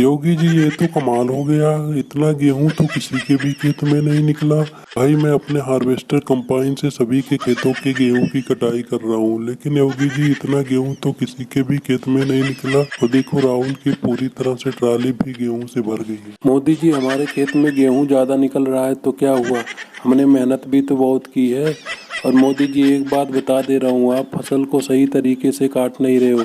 योगी जी ये तो कमाल हो गया, इतना गेहूं तो किसी के भी खेत में नहीं निकला। भाई मैं अपने हार्वेस्टर कंबाइन से सभी के खेतों के गेहूं की कटाई कर रहा हूं, लेकिन योगी जी इतना गेहूं तो किसी के भी खेत में नहीं निकला। और देखो राहुल की पूरी तरह से ट्राली भी गेहूं से भर गई है। मोदी जी हमारे खेत में गेहूं ज़्यादा निकल रहा है तो क्या हुआ, हमने मेहनत भी तो बहुत की है। और मोदी जी एक बात बता दे रहा हूँ, आप फसल को सही तरीके से काट नहीं रहे हो,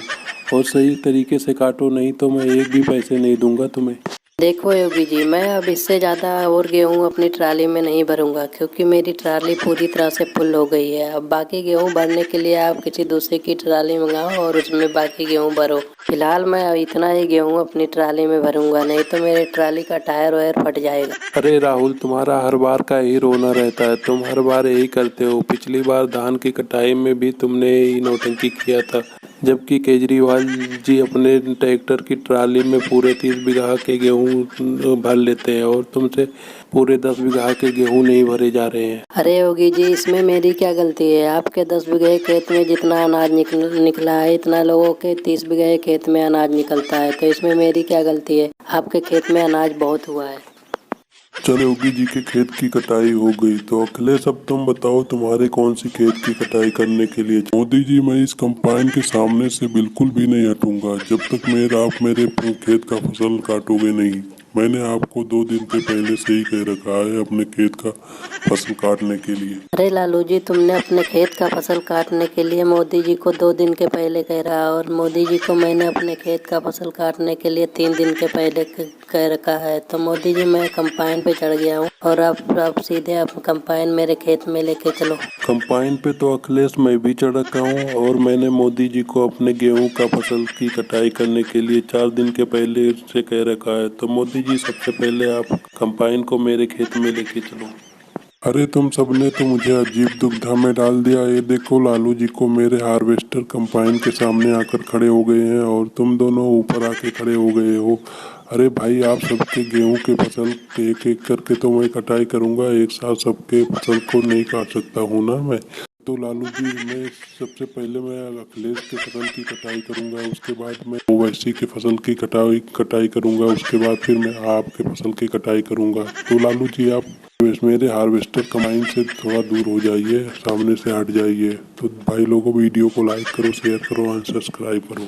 और सही तरीके से काटो नहीं तो मैं एक भी पैसे नहीं दूंगा तुम्हें। देखो योगी जी, मैं अब इससे ज़्यादा और गेहूँ अपनी ट्राली में नहीं भरूंगा, क्योंकि मेरी ट्राली पूरी तरह से फुल हो गई है। अब बाकी गेहूँ भरने के लिए आप किसी दूसरे की ट्राली मंगाओ और उसमें बाकी गेहूँ भरो। फिलहाल मैं अब इतना ही गेहूँ अपनी ट्राली में भरूंगा, नहीं तो मेरी ट्राली का टायर वायर फट जाएगा। अरे राहुल, तुम्हारा हर बार का यही रोना रहता है, तुम हर बार यही करते हो। पिछली बार धान की कटाई में भी तुमने यही नौटंकी किया था, जबकि केजरीवाल जी अपने ट्रैक्टर की ट्राली में पूरे 30 बीघा के गेहूं भर लेते हैं और तुमसे पूरे 10 बीघा के गेहूं नहीं भरे जा रहे हैं। अरे योगी जी, इसमें मेरी क्या गलती है? आपके 10 बीघे खेत में जितना अनाज निकला है, इतना लोगों के 30 बीघे खेत में अनाज निकलता है, तो इसमें मेरी क्या गलती है? आपके खेत में अनाज बहुत हुआ है। चलो योगी जी के खेत की कटाई हो गई, तो अखिलेश अब तुम बताओ तुम्हारे कौन सी खेत की कटाई करने के लिए। मोदी जी मैं इस कंपाइन के सामने से बिल्कुल भी नहीं हटूंगा जब तक आप मेरे खेत का फसल काटोगे नहीं। मैंने आपको 2 दिन के पहले से ही कह रखा है अपने खेत का फसल काटने के लिए। अरे लालू जी, तुमने अपने खेत का फसल काटने के लिए मोदी जी को 2 दिन के पहले कह रहा, और मोदी जी को मैंने अपने खेत का फसल काटने के लिए 3 दिन के पहले कह रखा है। तो मोदी जी मैं कंपाइन पे चढ़ गया हूँ और अब सीधे आप कंपाइन मेरे खेत में लेके चलो। कंपाइन पे तो अखिलेश मैं भी चढ़ रखा हूँ, और मैंने मोदी जी को अपने गेहूं का फसल की कटाई करने के लिए 4 दिन के पहले से कह रखा है। तो मोदी जी सबसे पहले आप कंपाइन को मेरे खेत में लेके चलो। अरे तुम सबने तो मुझे अजीब दुविधा में डाल दिया। ये देखो लालू जी को मेरे हार्वेस्टर कंपाइन के सामने आकर खड़े हो गए हैं और तुम दोनों ऊपर आके खड़े हो गए हो। अरे भाई आप सबके गेहूं के फसल एक एक करके तो मैं कटाई करूंगा, एक साथ सबके फसल को नहीं काट सकता हूँ ना मैं। तो लालू जी मैं सबसे पहले मैं अखिलेश के फसल की कटाई करूंगा, उसके बाद मैं ओवैसी के फसल की कटाई करूंगा, उसके बाद फिर मैं आपके फसल की कटाई करूंगा। तो लालू जी आप मेरे हार्वेस्टर कमाइन से थोड़ा दूर हो जाइए, सामने से हट जाइए। तो भाई लोगों वीडियो को लाइक करो, शेयर करो और सब्सक्राइब करो।